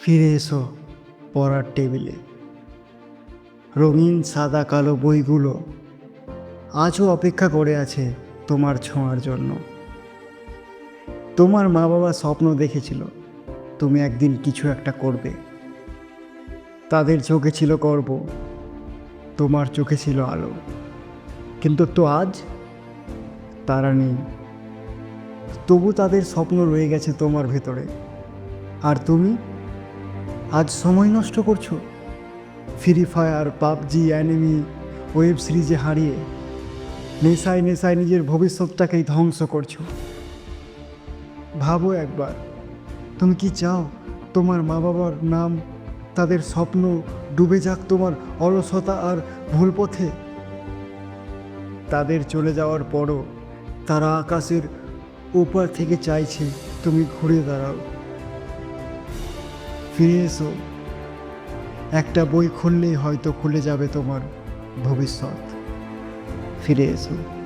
ফিরে এসো পড়ার টেবিলে। রঙিন সাদা কালো বইগুলো আজও অপেক্ষা করে আছে তোমার ছোঁয়ার জন্য। তোমার মা বাবা স্বপ্ন দেখেছিল তুমি একদিন কিছু একটা করবে। তাদের চোখে ছিল গর্ব, তোমার চোখে ছিল আলো। কিন্তু তো আজ তারা নেই, তবু তাদের স্বপ্ন রয়ে গেছে তোমার ভেতরে। আর তুমি আজ সময় নষ্ট করছো free fire, PUBG, enemy, web সিরিজে হারিয়ে। নেশায় নেশায় নিজের ভবিষ্যৎটাকেই ধ্বংস করছো। ভাবো একবার, তুমি কি চাও তোমার মা বাবার নাম, তাদের স্বপ্ন ডুবে যাক তোমার অলসতা আর ভুল পথে? তাদের চলে যাওয়ার পরও তারা আকাশের উপর থেকে চাইছে তুমি ঘুরে দাঁড়াও। ফিরে এসো, একটা বই খুললেই হয়তো খুলে যাবে তোমার ভবিষ্যৎ। ফিরে এসো।